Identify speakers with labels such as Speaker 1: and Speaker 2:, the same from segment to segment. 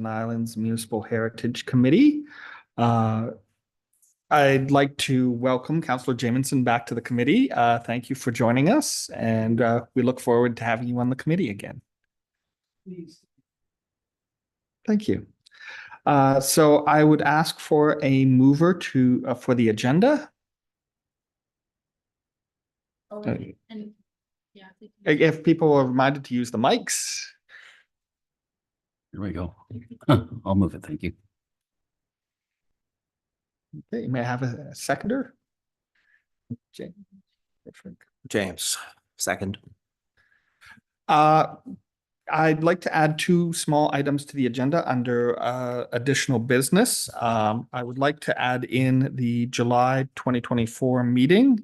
Speaker 1: Islands Municipal Heritage Committee. I'd like to welcome Councillor Jamieson back to the committee. Thank you for joining us, and we look forward to having you on the committee again. Please. Thank you. So I would ask for a mover to for the agenda.
Speaker 2: And yeah,
Speaker 1: if people are reminded to use the mics.
Speaker 3: Here we go. I'll move it. Thank you.
Speaker 1: Okay, you may I have a seconder. James.
Speaker 4: James, second.
Speaker 1: I'd like to add two small items to the agenda under additional business. I would like to add in the July 2024 meeting.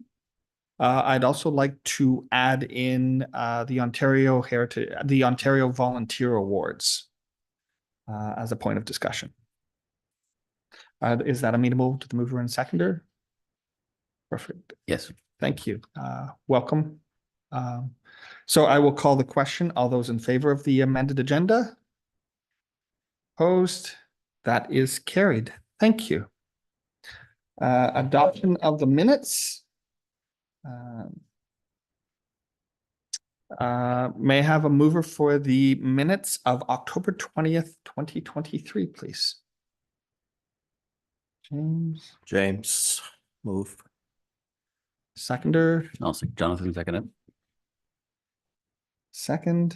Speaker 1: I'd also like to add in the Ontario Volunteer Awards as a point of discussion. Is that amenable to the mover and seconder? Perfect.
Speaker 3: Yes.
Speaker 1: Thank you. Welcome. So I will call the question. All those in favor of the amended agenda? Opposed? That is carried. Thank you. Adoption of the minutes. May I have a mover for the minutes of October 20th, 2023, please?
Speaker 4: James, move.
Speaker 1: Seconder.
Speaker 3: I'll say Jonathan, second it.
Speaker 1: Second.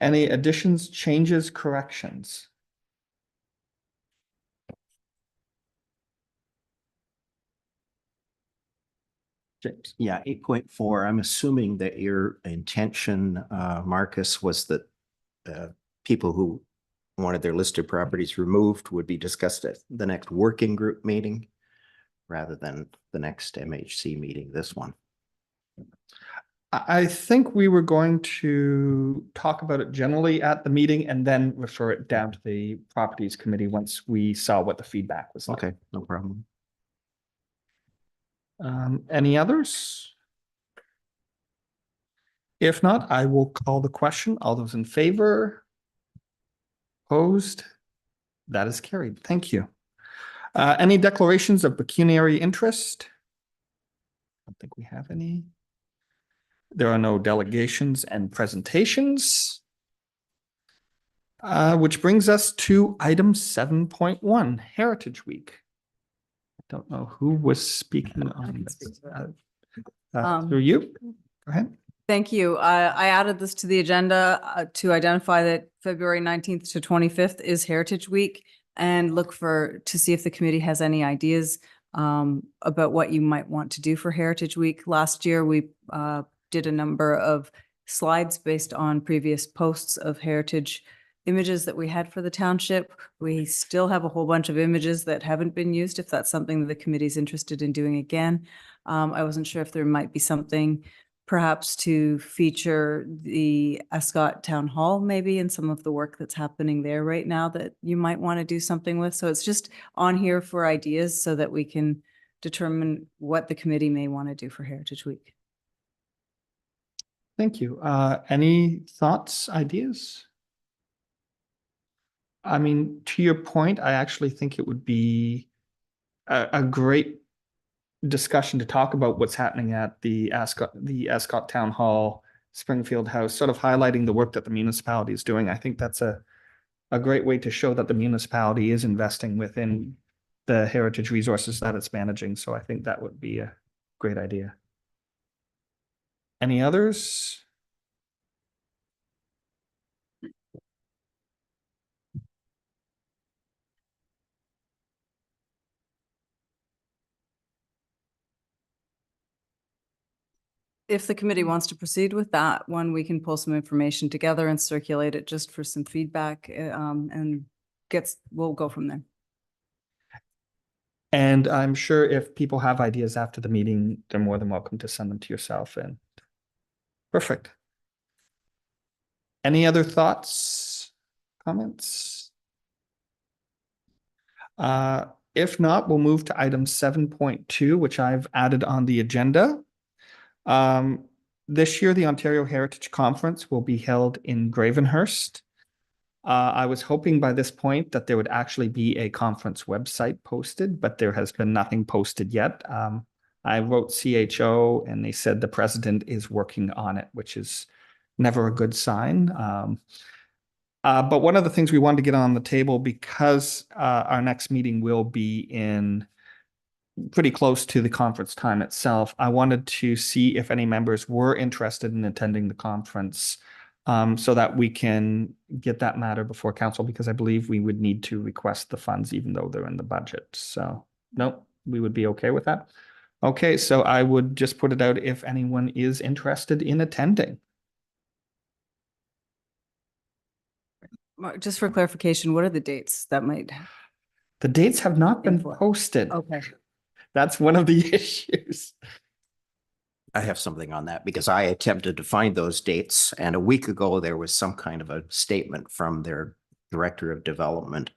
Speaker 1: Any additions, changes, corrections? James.
Speaker 4: Yeah, 8.4. I'm assuming that your intention, Marcus, was that people who wanted their listed properties removed would be discussed at the next working group meeting rather than the next MHC meeting, this one.
Speaker 1: I think we were going to talk about it generally at the meeting and then refer it down to the properties committee once we saw what the feedback was like.
Speaker 4: Okay, no problem.
Speaker 1: Any others? If not, I will call the question. All those in favor? Opposed? That is carried. Thank you. Any declarations of pecuniary interest? I don't think we have any. There are no delegations and presentations. Which brings us to item 7.1, Heritage Week. I don't know who was speaking on this. Through you. Go ahead.
Speaker 2: thank you. I added this to the agenda to identify that February 19th to 25th is Heritage Week and look to see if the committee has any ideas about what you might want to do for Heritage Week. Last year, we did a number of slides based on previous posts of heritage images that we had for the township. We still have a whole bunch of images that haven't been used, if that's something that the committee is interested in doing again. I wasn't sure if there might be something perhaps to feature the Ascot Town Hall maybe and some of the work that's happening there right now that you might want to do something with. So it's just on here for ideas so that we can determine what the committee may want to do for Heritage Week.
Speaker 1: Thank you. Any thoughts, ideas? I mean, to your point, I actually think it would be a great discussion to talk about what's happening at the Ascot Town Hall, Springfield House, sort of highlighting the work that the municipality is doing. I think that's a great way to show that the municipality is investing within the heritage resources that it's managing. So I think that would be a great idea. Any others?
Speaker 2: If the committee wants to proceed with that one, we can pull some information together and circulate it just for some feedback and we'll go from there.
Speaker 1: And I'm sure if people have ideas after the meeting, they're more than welcome to send them to yourself. And perfect. Any other thoughts, comments? If not, we'll move to item 7.2, which I've added on the agenda. This year, the Ontario Heritage Conference will be held in Gravenhurst. I was hoping by this point that there would actually be a conference website posted, but there has been nothing posted yet. I wrote CHO and they said the president is working on it, which is never a good sign. But one of the things we wanted to get on the table, because our next meeting will be in pretty close to the conference time itself, I wanted to see if any members were interested in attending the conference, so that we can get that matter before council, because I believe we would need to request the funds even though they're in the budget. So, no, we would be okay with that. Okay, so I would just put it out if anyone is interested in attending.
Speaker 2: Just for clarification, what are the dates that might?
Speaker 1: The dates have not been
Speaker 2: Info.
Speaker 1: posted.
Speaker 2: Okay.
Speaker 1: That's one of the issues.
Speaker 4: I have something on that because I attempted to find those dates, and a week ago there was some kind of a statement from their director of development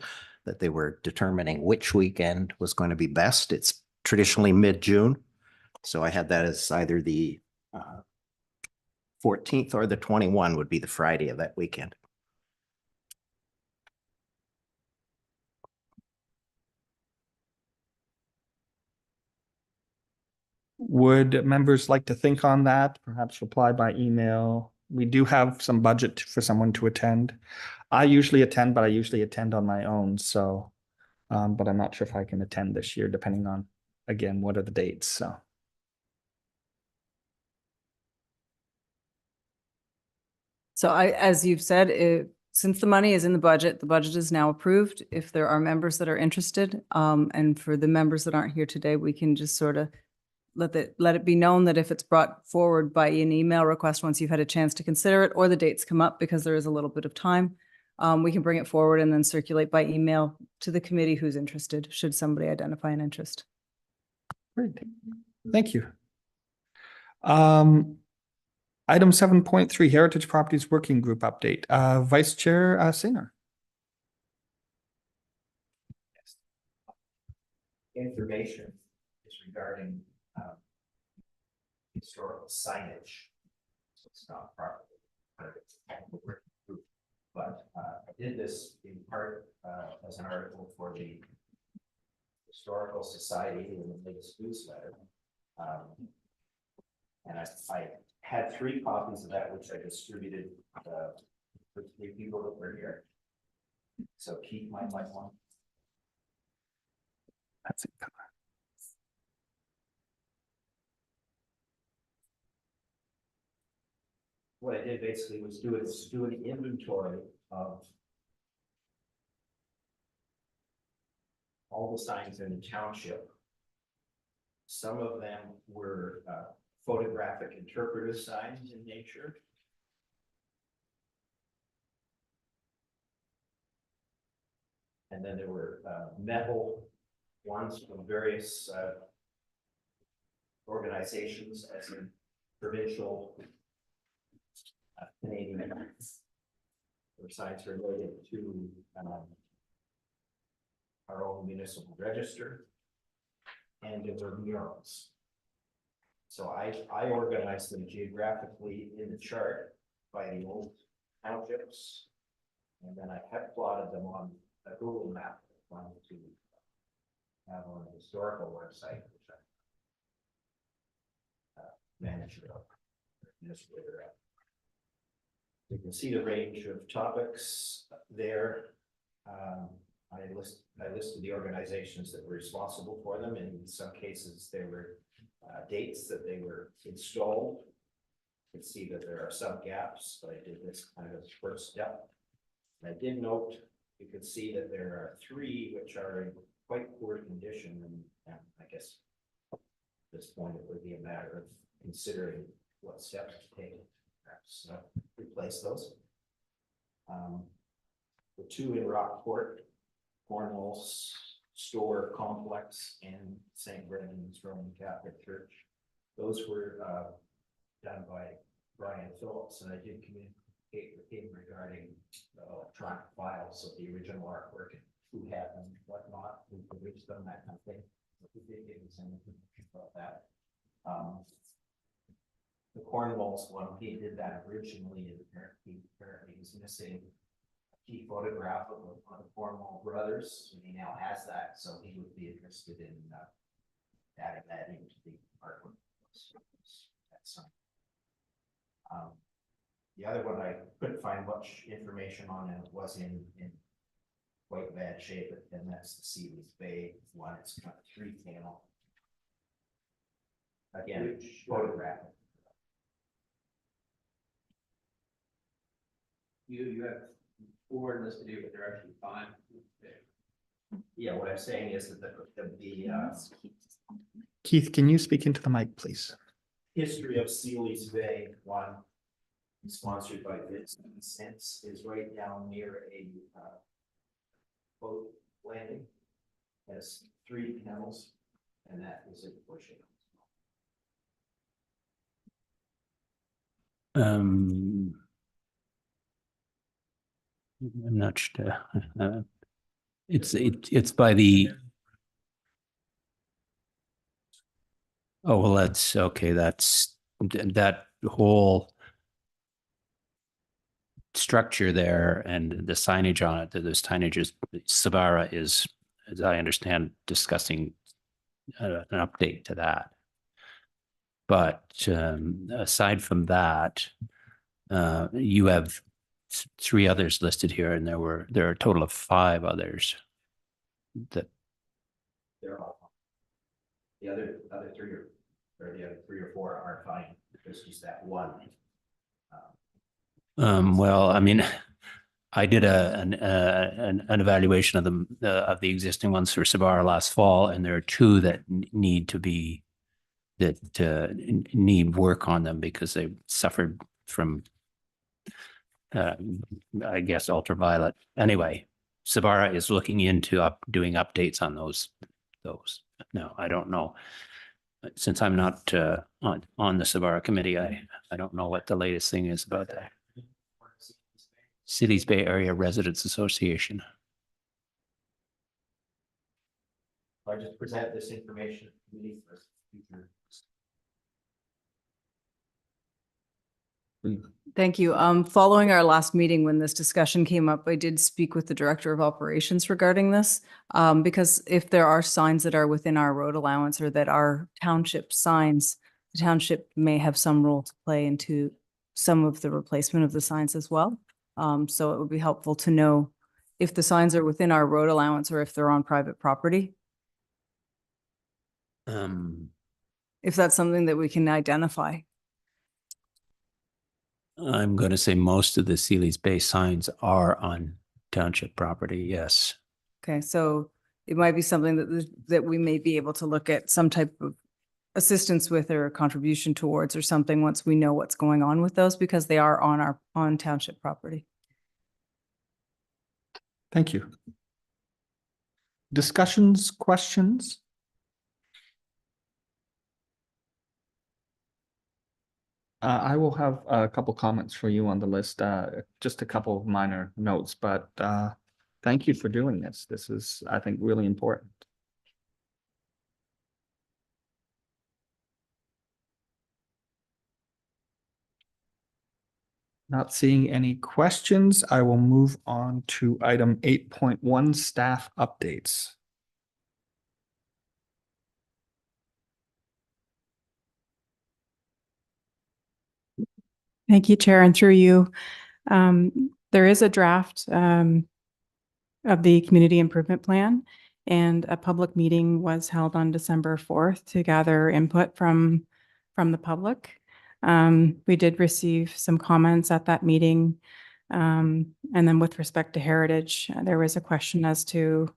Speaker 4: that they were determining which weekend was going to be best. It's traditionally mid-June. So I had that as either the 14th or the 21 would be the Friday of that weekend.
Speaker 1: Would members like to think on that? Perhaps reply by email. We do have some budget for someone to attend. I usually attend, but I usually attend on my own. So, but I'm not sure if I can attend this year, depending on, again, what are the dates. So,
Speaker 2: So as you've said, since the money is in the budget is now approved. If there are members that are interested, and for the members that aren't here today, we can just sort of let it be known that if it's brought forward by an email request, once you've had a chance to consider it, or the dates come up, because there is a little bit of time, we can bring it forward and then circulate by email to the committee who's interested, should somebody identify an interest.
Speaker 1: great. Thank you. Item 7.3, Heritage Properties Working Group Update. Vice Chair Saynor.
Speaker 4: Information is regarding historical signage. So it's not properly part of its technical working group, but I did this in part as an article for the Historical Society in the latest newsletter. And I had 3 copies of that, which I distributed for 3 people that were here. So Keith might like one.
Speaker 1: That's it.
Speaker 4: What I did basically was do an inventory of all the signs in the township. Some of them were photographic interpretive signs in nature. And then there were metal ones from various organizations, as in provincial, Canadian, or signs related to our own municipal register, and there were murals. So I organized them geographically in the chart by the old townships, and then I had plotted them on a Google map that I wanted to have on a historical website, which I managed to administrator at. You can see the range of topics there. I listed the organizations that were responsible for them. In some cases, there were dates that they were installed. You can see that there are some gaps, but I did this kind of first step. And I did note, you can see that there are 3 which are in quite poor condition, and I guess at this point it would be a matter of considering what steps to take. Perhaps replace those. The 2 in Rockport, Cornwall's Store Complex, and St. Brendan's Roman Catholic Church. Those were done by Brian Phillips, and I did communicate with him regarding the electronic files of the original artwork, and who had them, whatnot, who produced them, that kind of thing. So we did give him some information about that. The Cornwall's one, he did that originally, and apparently he's missing key photograph of one of the Cornwall brothers, and he now has that, so he would be interested in adding that into the artwork. So that's the other one I couldn't find much information on, and it was in quite bad shape, and that's the Sealy's Bay one. It's got 3 panel. Again, photographic.
Speaker 5: You have 4 listed here, but there are actually 5.
Speaker 4: Yeah, what I'm saying is that the
Speaker 1: Keith, can you speak into the mic, please?
Speaker 4: history of Sealy's Bay one, sponsored by Vincent Sense, is right down near a boat landing. Has 3 panels, and that is a bushing.
Speaker 3: I'm not sure. It's by the. Oh, well, that's okay. That's that whole structure there and the signage on it. There's signage is Sabara is, as I understand, discussing an update to that. But aside from that, you have 3 others listed here, and there are a total of 5 others that
Speaker 4: They're all the other 3 or the other 3 or 4 are fine. There's just that one.
Speaker 3: well, I mean, I did an evaluation of the existing ones for Sabara last fall, and there are 2 that need to be need work on them because they suffered from I guess ultraviolet. Anyway, Sabara is looking into doing updates on those. No, I don't know. Since I'm not on the Sabara committee, I don't know what the latest thing is about that. Cities Bay Area Residents Association.
Speaker 4: I just present this information to the committee for future.
Speaker 2: Thank you. Following our last meeting, when this discussion came up, I did speak with the Director of Operations regarding this. Because if there are signs that are within our road allowance or that are township signs, the township may have some role to play into some of the replacement of the signs as well. So it would be helpful to know if the signs are within our road allowance or if they're on private property. If that's something that we can identify.
Speaker 3: I'm going to say most of the Sealy's Bay signs are on township property. Yes.
Speaker 2: Okay, so it might be something that we may be able to look at some type of assistance with or contribution towards or something once we know what's going on with those, because they are on township property.
Speaker 1: Thank you. Discussions, questions? I will have a couple comments for you on the list, just a couple of minor notes, but thank you for doing this. This is, I think, really important. Not seeing any questions, I will move on to item 8.1, staff updates.
Speaker 6: Thank you, Chair, and through you. There is a draft of the community improvement plan, and a public meeting was held on December 4th to gather input from the public. We did receive some comments at that meeting. And then with respect to heritage, there was a question as to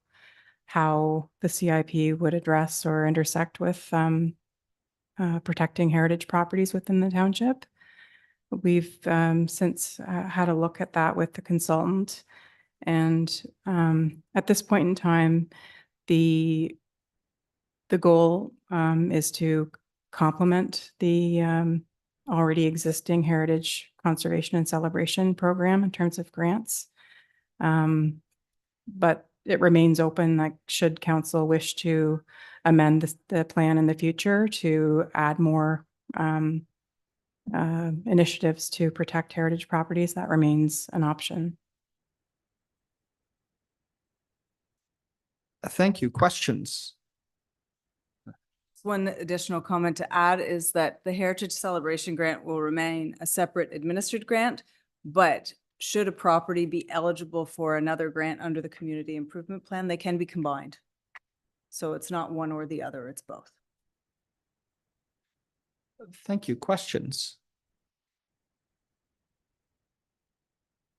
Speaker 6: how the CIP would address or intersect with protecting heritage properties within the township. We've since had a look at that with the consultant, and at this point in time, the goal is to complement the already existing heritage conservation and celebration program in terms of grants. But it remains open, like should council wish to amend the plan in the future to add more initiatives to protect heritage properties, that remains an option.
Speaker 1: Thank you. Questions?
Speaker 2: One additional comment to add is that the Heritage Celebration Grant will remain a separate administered grant, but should a property be eligible for another grant under the Community Improvement Plan, they can be combined. So it's not one or the other, it's both.
Speaker 1: Thank you. Questions?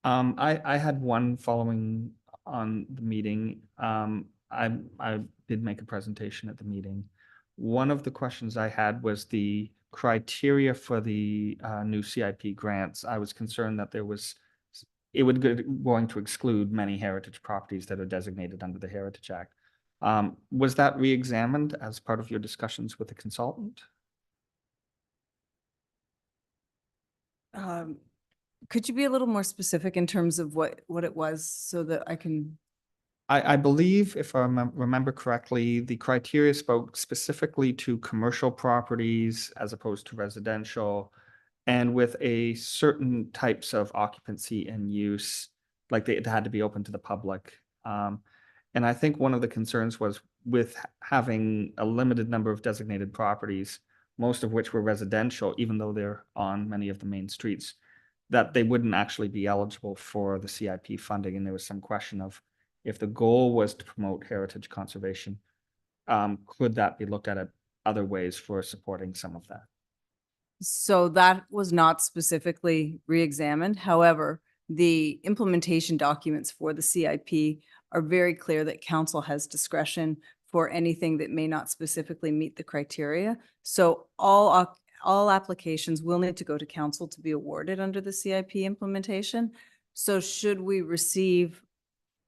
Speaker 1: I had one following on the meeting. I did make a presentation at the meeting. One of the questions I had was the criteria for the new CIP grants. I was concerned that it would going to exclude many heritage properties that are designated under the Heritage Act. Was that re-examined as part of your discussions with the consultant?
Speaker 2: Could you be a little more specific in terms of what it was so that I can?
Speaker 1: I believe, if I remember correctly, the criteria spoke specifically to commercial properties as opposed to residential, and with a certain types of occupancy and use, like it had to be open to the public. And I think one of the concerns was with having a limited number of designated properties, most of which were residential, even though they're on many of the main streets, that they wouldn't actually be eligible for the CIP funding. And there was some question of, if the goal was to promote heritage conservation, could that be looked at other ways for supporting some of that?
Speaker 2: So that was not specifically re-examined. However, the implementation documents for the CIP are very clear that council has discretion for anything that may not specifically meet the criteria. So all applications will need to go to council to be awarded under the CIP implementation. So should we receive,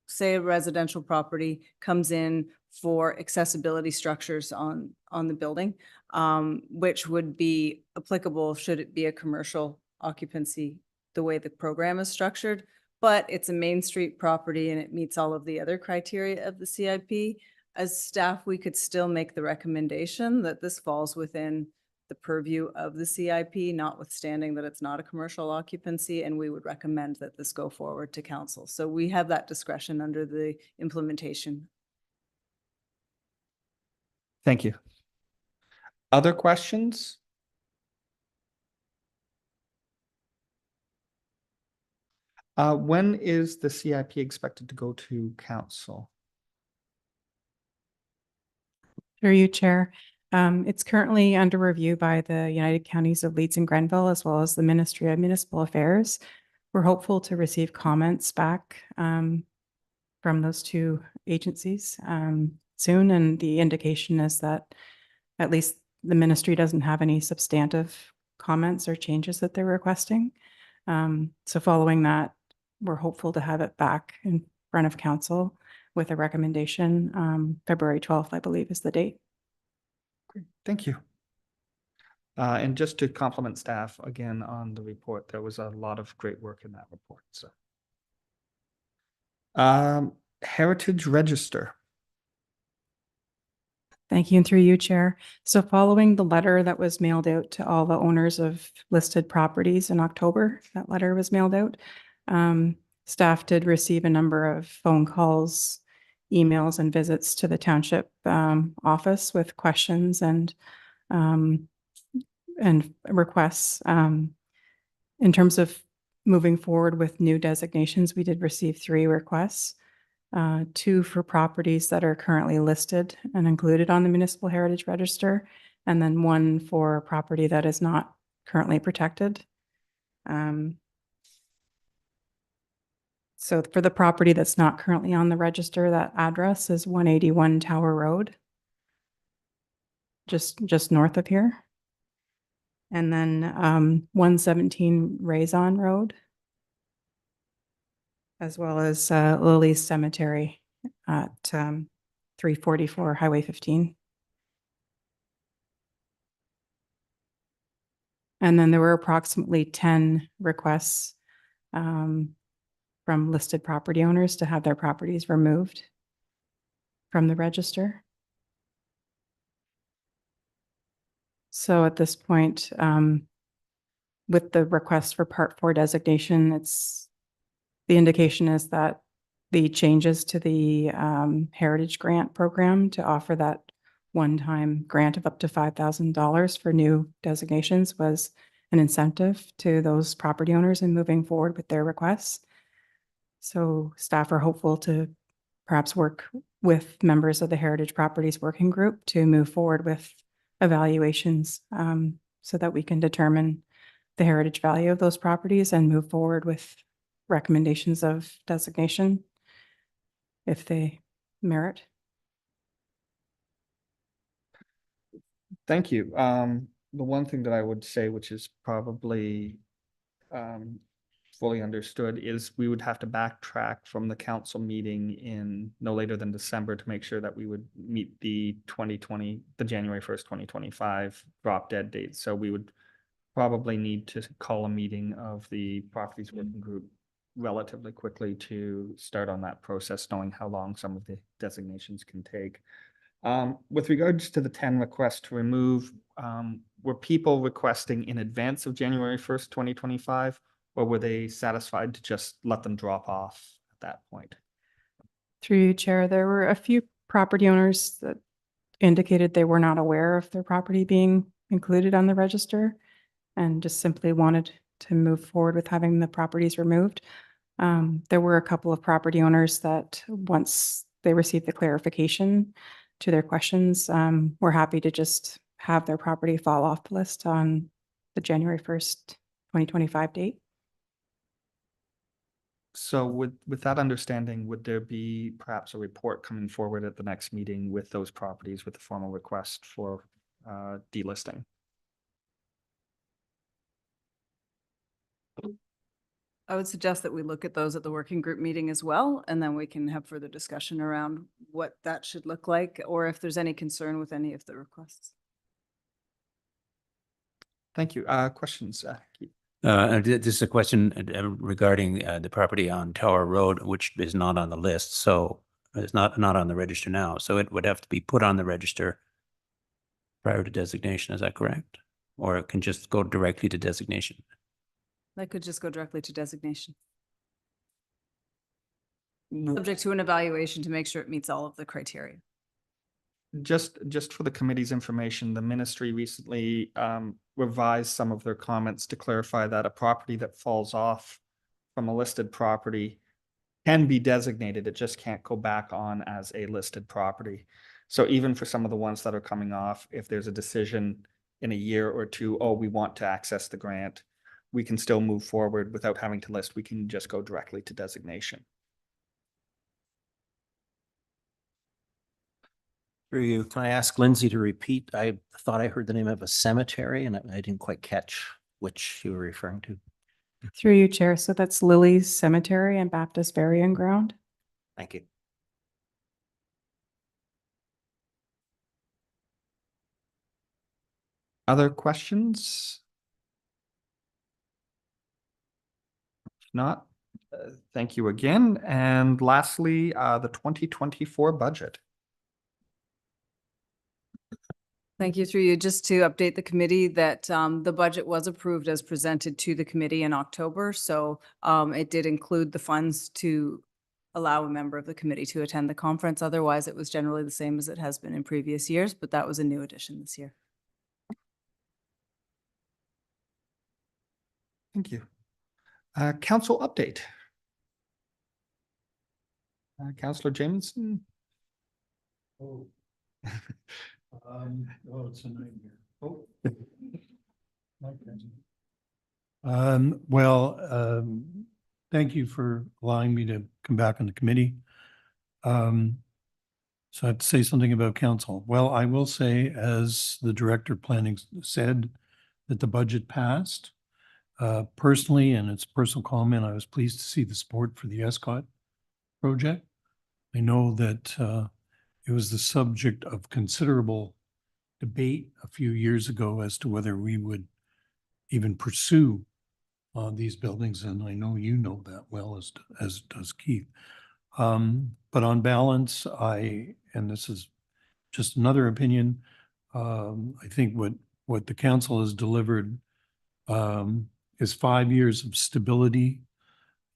Speaker 2: say, a residential property comes in for accessibility structures on the building, which would be applicable should it be a commercial occupancy, the way the program is structured, but it's a Main Street property and it meets all of the other criteria of the CIP. As staff, we could still make the recommendation that this falls within the purview of the CIP, notwithstanding that it's not a commercial occupancy, and we would recommend that this go forward to council. So we have that discretion under the implementation.
Speaker 1: Thank you. Other questions? When is the CIP expected to go to council?
Speaker 6: Through you, Chair. It's currently under review by the United Counties of Leeds and Grenville, as well as the Ministry of Municipal Affairs. We're hopeful to receive comments back from those two agencies soon, and the indication is that at least the ministry doesn't have any substantive comments or changes that they're requesting. So following that, we're hopeful to have it back in front of council with a recommendation. February 12th, I believe, is the date.
Speaker 1: Great, thank you. And just to compliment staff again on the report, there was a lot of great work in that report. So, Heritage Register.
Speaker 6: Thank you, and through you, Chair. So following the letter that was mailed out to all the owners of listed properties in October, that letter was mailed out. Staff did receive a number of phone calls, emails, and visits to the Township office with questions and requests. In terms of moving forward with new designations, we did receive 3 requests. 2 for properties that are currently listed and included on the Municipal Heritage Register, and then 1 for a property that is not currently protected. So for the property that's not currently on the register, that address is 181 Tower Road, just north of here. And then 117 Raison Road, as well as Lily's Cemetery at 344 Highway 15. And then there were approximately 10 requests from listed property owners to have their properties removed from the register. So at this point, with the request for Part 4 designation, the indication is that the changes to the Heritage Grant Program to offer that one-time grant of up to $5,000 for new designations was an incentive to those property owners in moving forward with their requests. So staff are hopeful to perhaps work with members of the Heritage Properties Working Group to move forward with evaluations so that we can determine the heritage value of those properties and move forward with recommendations of designation if they merit.
Speaker 1: Thank you. The one thing that I would say, which is probably fully understood, is we would have to backtrack from the council meeting in no later than December to make sure that we would meet the January 1st, 2025 drop dead date. So we would probably need to call a meeting of the Properties Working Group relatively quickly to start on that process, knowing how long some of the designations can take. With regards to the 10 requests to remove, were people requesting in advance of January 1st, 2025, or were they satisfied to just let them drop off at that point?
Speaker 6: Through you, Chair, there were a few property owners that indicated they were not aware of their property being included on the register and just simply wanted to move forward with having the properties removed. There were a couple of property owners that once they received the clarification to their questions, were happy to just have their property fall off the list on the January 1st, 2025 date.
Speaker 1: So with that understanding, would there be perhaps a report coming forward at the next meeting with those properties with the formal request for delisting?
Speaker 2: I would suggest that we look at those at the working group meeting as well, and then we can have further discussion around what that should look like, or if there's any concern with any of the requests.
Speaker 1: Thank you. Questions? Keith?
Speaker 3: This is a question regarding the property on Tower Road, which is not on the list. So it's not on the register now. So it would have to be put on the register prior to designation. Is that correct? Or it can just go directly to designation?
Speaker 2: That could just go directly to designation. Subject to an evaluation to make sure it meets all of the criteria.
Speaker 1: Just for the committee's information, the ministry recently revised some of their comments to clarify that a property that falls off from a listed property can be designated. It just can't go back on as a listed property. So even for some of the ones that are coming off, if there's a decision in a year or two, oh, we want to access the grant, we can still move forward without having to list. We can just go directly to designation.
Speaker 4: Through you, can I ask Lindsay to repeat? I thought I heard the name of a cemetery and I didn't quite catch which you were referring to.
Speaker 6: Through you, Chair. So that's Lily's Cemetery and Baptist Burying Ground.
Speaker 4: Thank you.
Speaker 1: Other questions? If not, thank you again. And lastly, the 2024 budget.
Speaker 2: Thank you. Through you, just to update the committee that the budget was approved as presented to the committee in October. So it did include the funds to allow a member of the committee to attend the conference. Otherwise, it was generally the same as it has been in previous years, but that was a new addition this year.
Speaker 1: Thank you. Council update. Councillor Jamieson.
Speaker 7: Oh. It's a nightmare. Oh. Thank you for allowing me to come back on the committee. So I have to say something about council. Well, I will say, as the director of planning said, that the budget passed. Personally, and it's a personal comment, I was pleased to see the support for the Escott project. I know that it was the subject of considerable debate a few years ago as to whether we would even pursue these buildings, and I know you know that well, as does Keith. But on balance, and this is just another opinion, I think what the council has delivered is 5 years of stability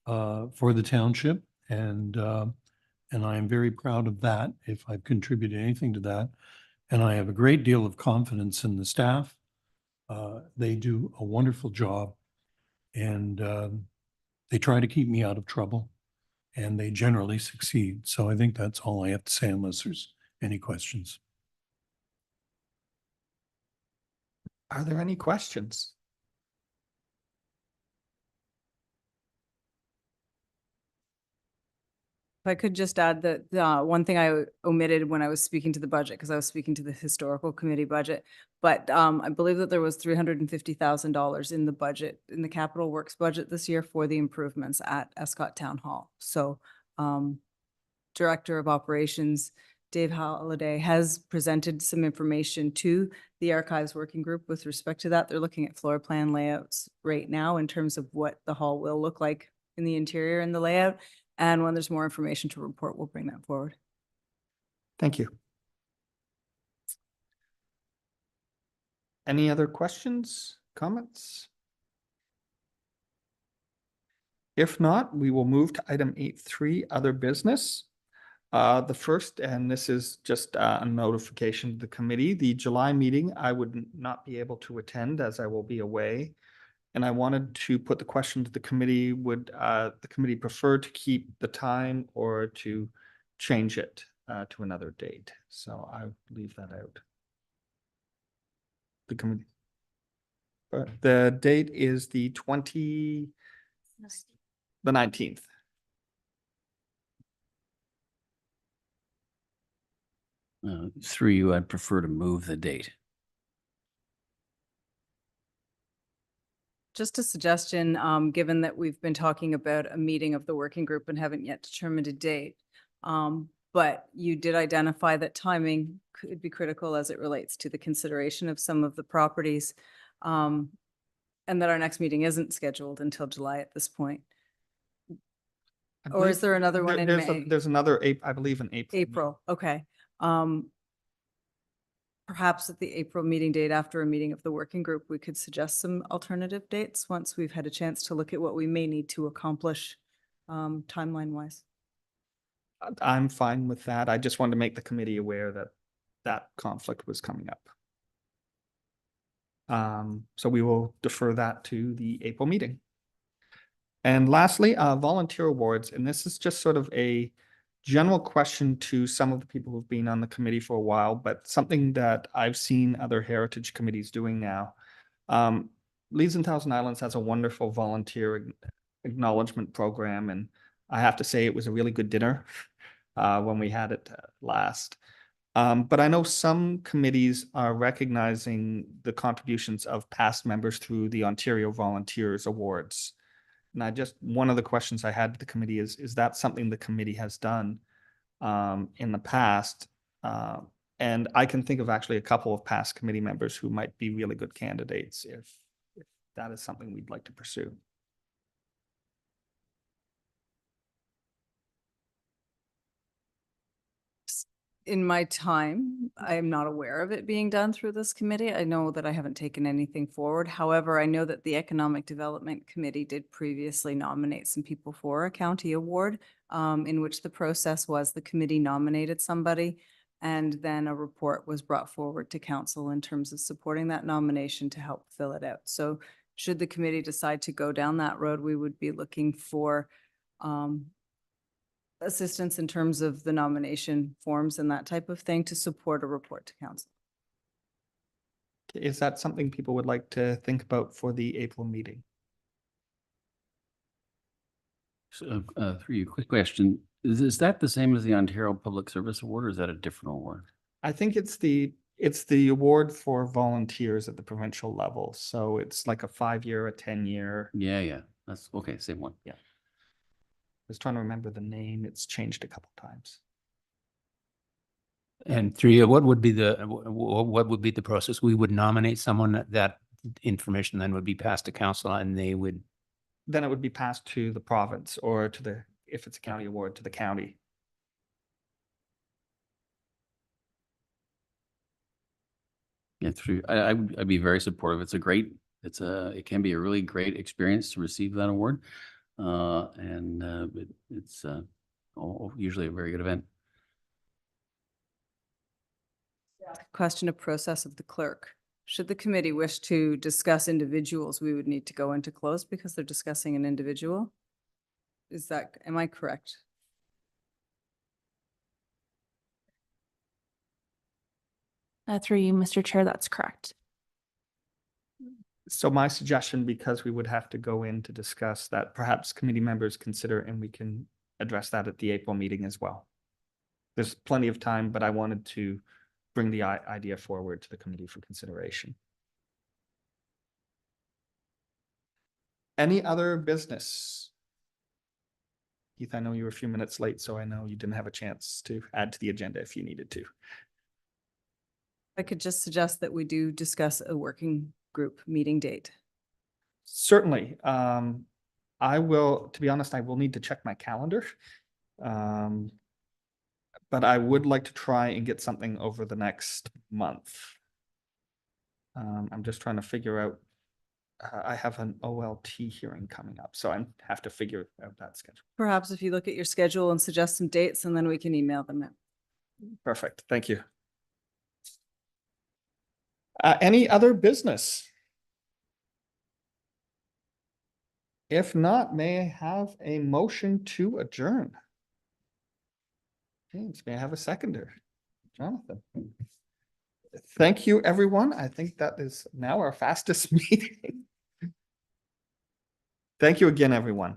Speaker 7: for the township And I am very proud of that, if I've contributed anything to that. And I have a great deal of confidence in the staff. They do a wonderful job, and they try to keep me out of trouble, and they generally succeed. So I think that's all I have to say, unless there's any questions.
Speaker 1: Are there any questions?
Speaker 2: If I could just add that one thing I omitted when I was speaking to the budget, because I was speaking to the historical committee budget, but I believe that there was $350,000 in the budget, in the capital works budget this year for the improvements at Escott Town Hall. So Director of Operations, Dave Holliday, has presented some information to the Archives Working Group with respect to that. They're looking at floor plan layouts right now in terms of what the hall will look like in the interior and the layout. And when there's more information to report, we'll bring that forward.
Speaker 1: Thank you. Any other questions, comments? If not, we will move to item 8.3, other business. The first, and this is just a notification to the committee, the July meeting, I would not be able to attend as I will be away. And I wanted to put the question to the committee, would the committee prefer to keep the time or to change it to another date? So I leave that out. The committee. But the date is the 19th.
Speaker 3: Through you, I'd prefer to move the date.
Speaker 2: Just a suggestion, given that we've been talking about a meeting of the working group and haven't yet determined a date. But you did identify that timing could be critical as it relates to the consideration of some of the properties. And that our next meeting isn't scheduled until July at this point. Or is there another one in May?
Speaker 1: There's another, I believe in April.
Speaker 2: April, okay. Perhaps at the April meeting date, after a meeting of the working group, we could suggest some alternative dates once we've had a chance to look at what we may need to accomplish timeline-wise.
Speaker 1: I'm fine with that. I just wanted to make the committee aware that that conflict was coming up. So we will defer that to the April meeting. And lastly, volunteer awards. And this is just sort of a general question to some of the people who've been on the committee for a while, but something that I've seen other heritage committees doing now. Leeds and Thousand Islands has a wonderful volunteer acknowledgement program, and I have to say it was a really good dinner when we had it last. But I know some committees are recognizing the contributions of past members through the Ontario Volunteers Awards. And one of the questions I had to the committee is that something the committee has done in the past? And I can think of actually a couple of past committee members who might be really good candidates if that is something we'd like to pursue.
Speaker 2: In my time, I am not aware of it being done through this committee. I know that I haven't taken anything forward. However, I know that the Economic Development Committee did previously nominate some people for a county award, in which the process was the committee nominated somebody, and then a report was brought forward to council in terms of supporting that nomination to help fill it out. So should the committee decide to go down that road, we would be looking for assistance in terms of the nomination forms and that type of thing to support a report to council.
Speaker 1: Is that something people would like to think about for the April meeting?
Speaker 3: So, through you, quick question. Is that the same as the Ontario Public Service Award, or is that a different award?
Speaker 1: I think it's the award for volunteers at the provincial level. So it's like a 5-year, a 10-year.
Speaker 3: Yeah. That's okay. Same one.
Speaker 1: Yeah. I was trying to remember the name. It's changed a couple times.
Speaker 3: And through you, what would be the process? We would nominate someone, that information then would be passed to council, and they would.
Speaker 1: Then it would be passed to the province, or to if it's a county award, to the county.
Speaker 3: Yeah, I'd be very supportive. It can be a really great experience to receive that award. usually a very good event.
Speaker 2: Question of process of the clerk. Should the committee wish to discuss individuals, we would need to go into close because they're discussing an individual? Am I correct?
Speaker 8: Through you, Mr. Chair, that's correct.
Speaker 1: So my suggestion, because we would have to go in to discuss that, perhaps committee members consider, and we can address that at the April meeting as well. There's plenty of time, but I wanted to bring the idea forward to the committee for consideration. Any other business? Keith, I know you were a few minutes late, so I know you didn't have a chance to add to the agenda if you needed to.
Speaker 2: I could just suggest that we do discuss a working group meeting date.
Speaker 1: Certainly. I will, to be honest, I will need to check my calendar. But I would like to try and get something over the next month. I'm just trying to figure out, I have an OLT hearing coming up, so I have to figure out that schedule.
Speaker 2: Perhaps if you look at your schedule and suggest some dates, and then we can email them in.
Speaker 1: Perfect, thank you. Any other business? If not, may I have a motion to adjourn? James, may I have a seconder? Jonathan. Thank you, everyone. I think that is now our fastest meeting. Thank you again, everyone.